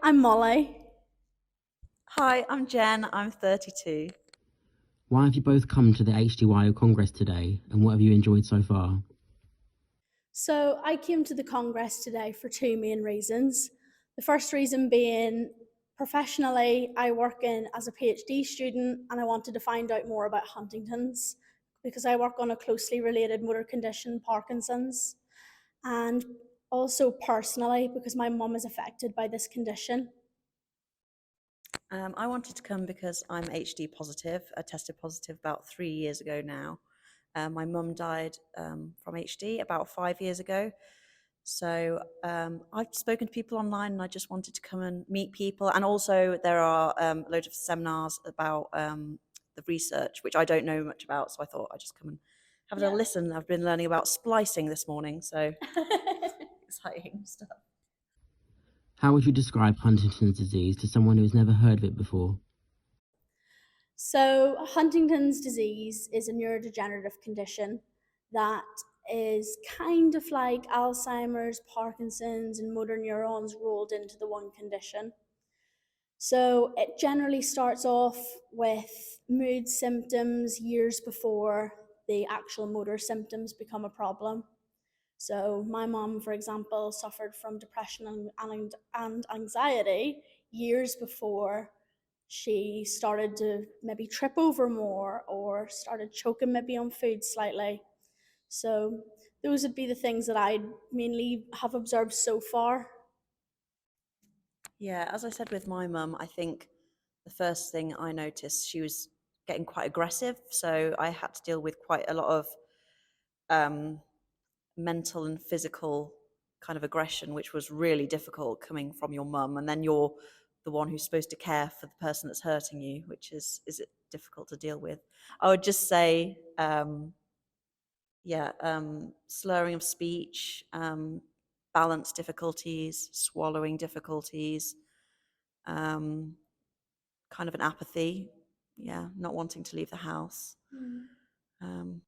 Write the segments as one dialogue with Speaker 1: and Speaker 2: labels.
Speaker 1: I'm Molly.
Speaker 2: Hi, I'm Jen. I'm 32.
Speaker 3: Why have you both come to the HDYO Congress today, and what have you enjoyed so far?
Speaker 1: So I came to the Congress today for two main reasons. The first reason being professionally, I work in as a PhD student and I wanted to find out more about Huntington's because I work on a closely related motor condition, Parkinson's, and also personally because my mum is affected by this condition.
Speaker 2: I wanted to come because I'm HD positive. I tested positive about 3 years ago now. My mum died from HD about 5 years ago. So I've spoken to people online and I just wanted to come and meet people. And also there are loads of seminars about the research, which I don't know much about. So I thought I'd just come and have a little listen. I've been learning about splicing this morning, so exciting stuff.
Speaker 3: How would you describe Huntington's disease to someone who has never heard of it before?
Speaker 1: So, Huntington's disease is a neurodegenerative condition that is kind of like Alzheimer's, Parkinson's, and motor neurons rolled into the one condition. So, it generally starts off with mood symptoms years before the actual motor symptoms become a problem. So, my mom, for example, suffered from depression and anxiety years before she started to maybe trip over more or started choking maybe on food slightly. So those would be the things that I mainly have observed so far.
Speaker 2: Yeah, as I said with my mum, I think the first thing I noticed, she was getting quite aggressive. So I had to deal with quite a lot of um, mental and physical kind of aggression, which was really difficult coming from your mum. And then you're the one who's supposed to care for the person that's hurting you, which is it difficult to deal with. I would just say, slurring of speech, balance difficulties, swallowing difficulties, um, kind of an apathy, yeah, not wanting to leave the house. Um,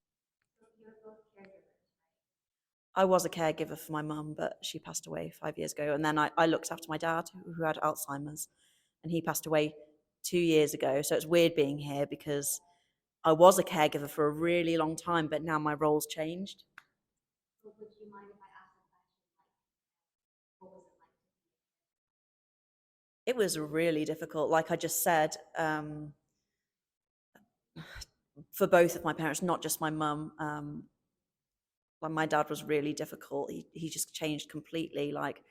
Speaker 2: I was a caregiver for my mum, but she passed away 5 years ago. And then I looked after my dad, who had Alzheimer's, and he passed away 2 years ago. So it's weird being here because I was a caregiver for a really long time, but now my role's changed. It was really difficult. Like I just said, for both of my parents, not just my mum. Like my dad was really difficult. He just changed completely. Like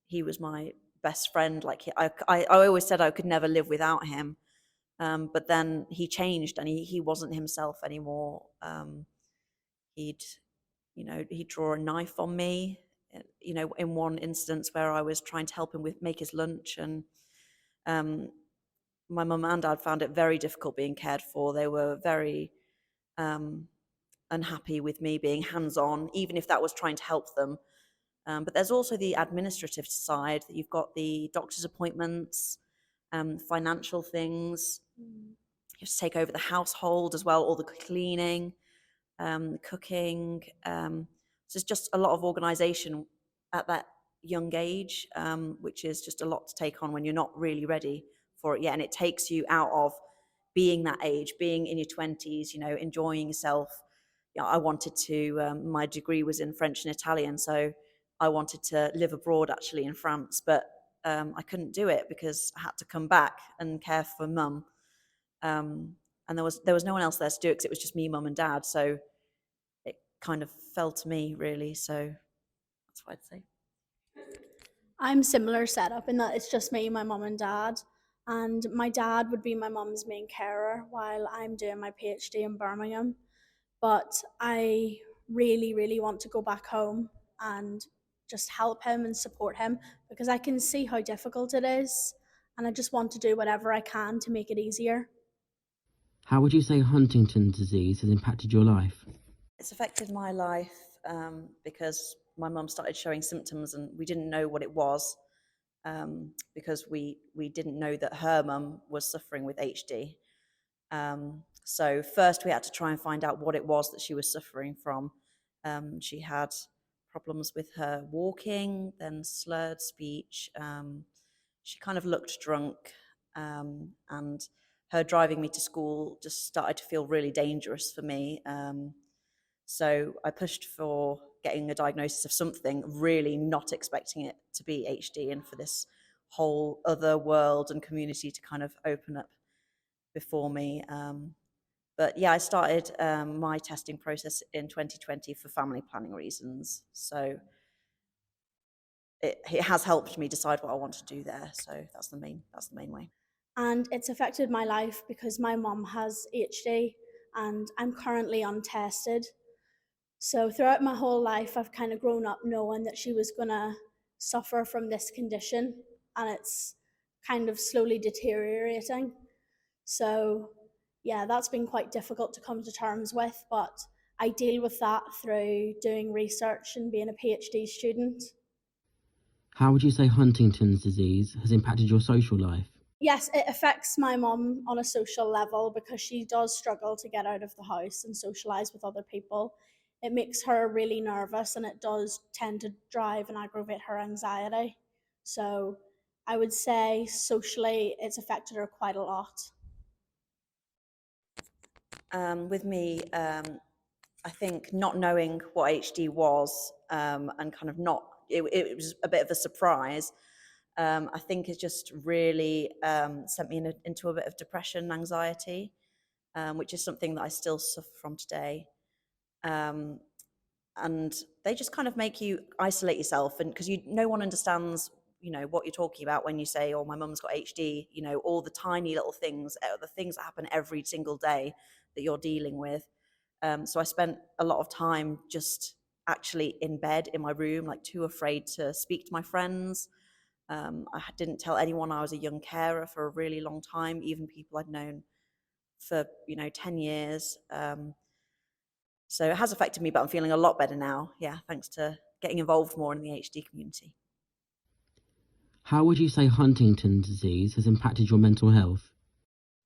Speaker 2: he was my best friend. Like I always said I could never live without him. But then he changed and he wasn't himself anymore. He'd, he'd draw a knife on me, in one instance where I was trying to help him make his lunch. And um, my mum and dad found it very difficult being cared for. They were very unhappy with me being hands-on, even if that was trying to help them. But there's also the administrative side that you've got the doctor's appointments, financial things. You have to take over the household as well, all the cleaning, cooking. So it's just a lot of organization at that young age, which is just a lot to take on when you're not really ready for it yet. And it takes you out of being that age, being in your 20s, enjoying yourself. I wanted to, my degree was in French and Italian, so I wanted to live abroad actually in France, but I couldn't do it because I had to come back and care for mum. And there was no one else there to do it because it was just me, mum, and dad. So it kind of fell to me really. So that's what I'd say.
Speaker 1: I'm similar setup in that it's just me, my mum and dad. And my dad would be my mum's main carer while I'm doing my PhD in Birmingham. But I really, really want to go back home and just help him and support him because I can see how difficult it is. And I just want to do whatever I can to make it easier.
Speaker 3: How would you say Huntington's disease has impacted your life?
Speaker 2: It's affected my life because my mum started showing symptoms and we didn't know what it was because we didn't know that her mum was suffering with HD. So first we had to try and find out what it was that she was suffering from. She had problems with her walking, then slurred speech, she kind of looked drunk, and her driving me to school just started to feel really dangerous for me. So I pushed for getting a diagnosis of something, really not expecting it to be HD and for this whole other world and community to kind of open up before me. But yeah, I started my testing process in 2020 for family planning reasons. So it has helped me decide what I want to do there. So that's the main way.
Speaker 1: And it's affected my life because my mum has HD and I'm currently untested. So throughout my whole life, I've kind of grown up knowing that she was going to suffer from this condition, and it's kind of slowly deteriorating. So yeah, that's been quite difficult to come to terms with, but I deal with that through doing research and being a PhD student.
Speaker 3: How would you say Huntington's disease has impacted your social life?
Speaker 1: Yes, it affects my mum on a social level because she does struggle to get out of the house and socialise with other people. It makes her really nervous and it does tend to drive and aggravate her anxiety. So I would say socially it's affected her quite a lot.
Speaker 2: With me, I think not knowing what HD was, and kind of it was a bit of a surprise. I think it just really sent me into a bit of depression, anxiety, which is something that I still suffer from today. Um, and they just kind of make you isolate yourself, and because no one understands, what you're talking about when you say, "Oh, my mum's got HD." All the tiny little things, the things that happen every single day that you're dealing with. So I spent a lot of time just actually in bed in my room, like too afraid to speak to my friends. I didn't tell anyone I was a young carer for a really long time, even people I'd known for 10 years. So it has affected me, but I'm feeling a lot better now. Yeah, thanks to getting involved more in the HD community.
Speaker 3: How would you say Huntington's disease has impacted your mental health?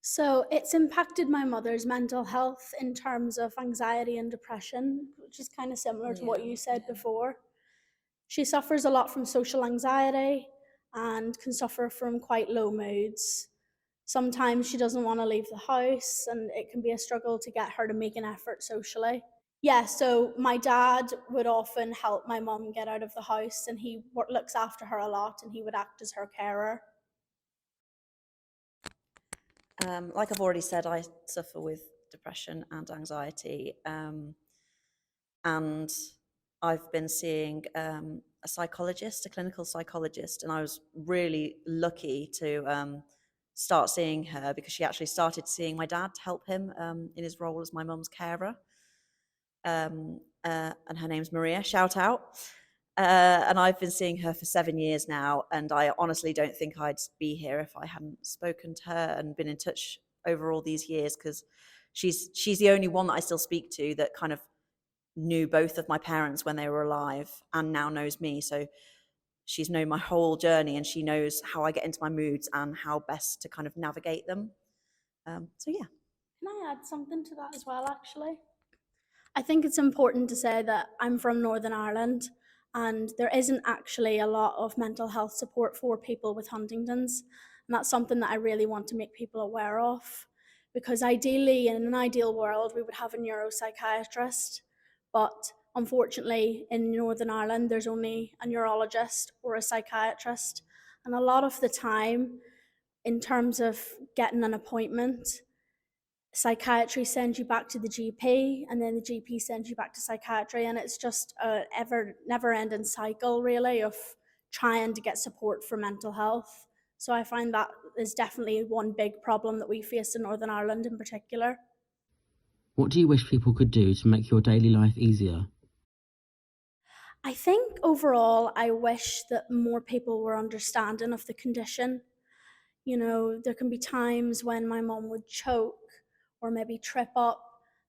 Speaker 1: So it's impacted my mother's mental health in terms of anxiety and depression, which is kind of similar to what you said before. She suffers a lot from social anxiety and can suffer from quite low moods. Sometimes she doesn't want to leave the house, and it can be a struggle to get her to make an effort socially. Yeah, so my dad would often help my mum get out of the house, and he looks after her a lot, and he would act as her carer.
Speaker 2: Like I've already said, I suffer with depression and anxiety, and I've been seeing a psychologist, a clinical psychologist, and I was really lucky to start seeing her because she actually started seeing my dad to help him in his role as my mum's carer. And her name's Maria, shout out. And I've been seeing her for 7 years now, and I honestly don't think I'd be here if I hadn't spoken to her and been in touch over all these years, because she's the only one that I still speak to that kind of knew both of my parents when they were alive and now knows me. So she's known my whole journey, and she knows how I get into my moods and how best to kind of navigate them. So yeah.
Speaker 1: Can I add something to that as well, actually? I think it's important to say that I'm from Northern Ireland and there isn't actually a lot of mental health support for people with Huntington's. And that's something that I really want to make people aware of. Because ideally, in an ideal world, we would have a neuropsychiatrist. But unfortunately, in Northern Ireland, there's only a neurologist or a psychiatrist. And a lot of the time, in terms of getting an appointment, psychiatry sends you back to the GP, and then the GP sends you back to psychiatry, and it's just a never ending cycle really of trying to get support for mental health. So I find that is definitely one big problem that we face in Northern Ireland in particular.
Speaker 3: What do you wish people could do to make your daily life easier?
Speaker 1: I think overall I wish that more people were understanding of the condition. There can be times when my mom would choke or maybe trip up,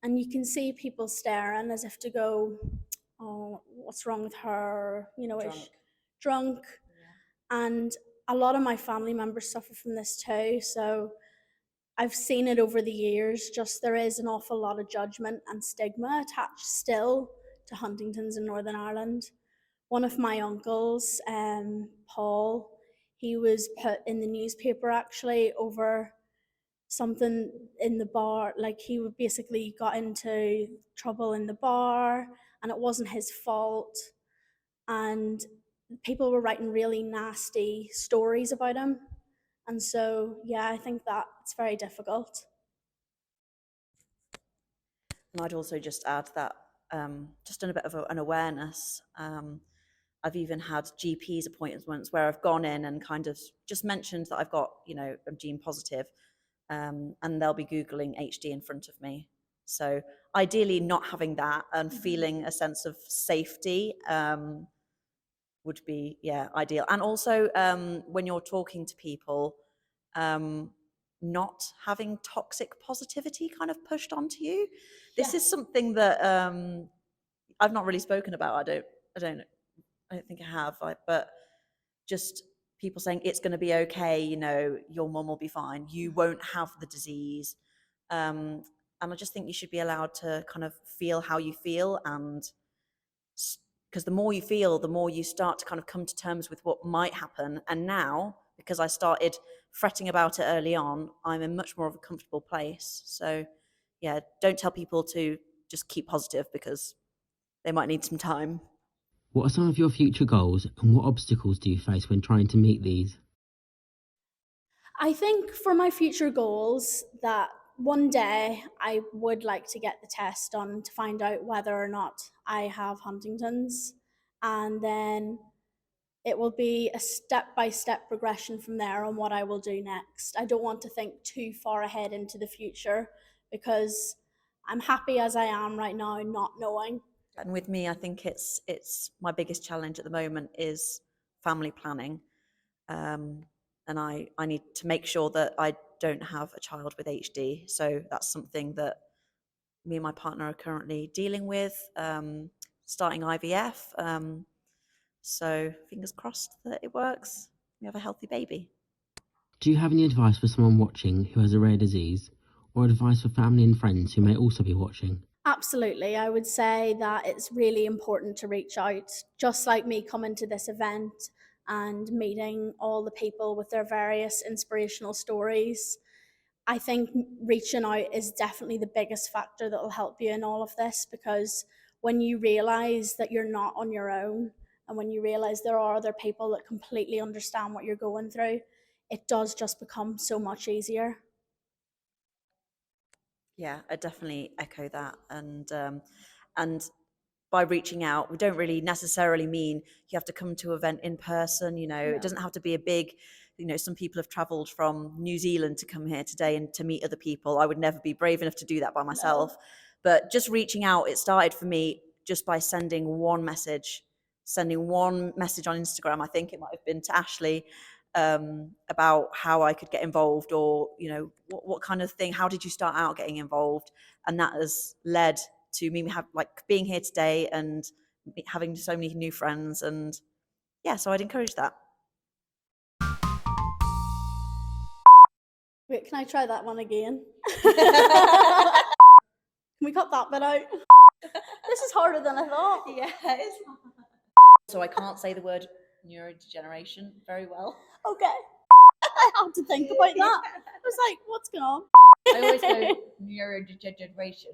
Speaker 1: and you can see people staring as if to go, "Oh, what's wrong with her?" Is she drunk? And a lot of my family members suffer from this too. So I've seen it over the years. Just there is an awful lot of judgment and stigma attached still to Huntington's in Northern Ireland. One of my uncles, Paul, he was put in the newspaper actually over something in the bar. Like, he would basically got into trouble in the bar and it wasn't his fault. And people were writing really nasty stories about him. And so, yeah, I think that it's very difficult.
Speaker 2: And I'd also just add that just in a bit of an awareness, I've even had GP's appointments where I've gone in and kind of just mentioned that I've got, I'm gene positive, and they'll be Googling HD in front of me. So ideally not having that and feeling a sense of safety would be, ideal. And also when you're talking to people, not having toxic positivity kind of pushed onto you. This is something that I've not really spoken about. I don't think I have, but just people saying it's going to be okay, your mum will be fine, you won't have the disease. And I just think you should be allowed to kind of feel how you feel, and because the more you feel, the more you start to kind of come to terms with what might happen. And now, because I started fretting about it early on, I'm in much more of a comfortable place. So yeah, don't tell people to just keep positive, because they might need some time.
Speaker 3: What are some of your future goals, and what obstacles do you face when trying to meet these?
Speaker 1: I think for my future goals, that one day I would like to get the test done to find out whether or not I have Huntington's, and then it will be a step-by-step progression from there on what I will do next. I don't want to think too far ahead into the future, because I'm happy as I am right now, not knowing.
Speaker 2: And with me, I think it's my biggest challenge at the moment is family planning. And I need to make sure that I don't have a child with HD. So that's something that me and my partner are currently dealing with, starting IVF. So fingers crossed that it works. We have a healthy baby.
Speaker 3: Do you have any advice for someone watching who has a rare disease, or advice for family and friends who may also be watching?
Speaker 1: Absolutely. I would say that it's really important to reach out, just like me coming to this event and meeting all the people with their various inspirational stories. I think reaching out is definitely the biggest factor that will help you in all of this, because when you realize that you're not on your own, and when you realize there are other people that completely understand what you're going through, it does just become so much easier.
Speaker 2: Yeah, I definitely echo that. And by reaching out, we don't really necessarily mean you have to come to an event in person. It doesn't have to be a big, some people have traveled from New Zealand to come here today and to meet other people. I would never be brave enough to do that by myself. But just reaching out, it started for me just by sending one message on Instagram. I think it might have been to Ashley, about how I could get involved, or what kind of thing, how did you start out getting involved? And that has led to me being here today and having so many new friends. And yeah, so I'd encourage that.
Speaker 1: Wait, can I try that one again? Can we cut that bit out? This is harder than I thought.
Speaker 2: Yeah, it is. So I can't say the word neurodegeneration very well.
Speaker 1: Okay. I had to think about that. I was like, what's going on?
Speaker 2: I always go neurodegeneration.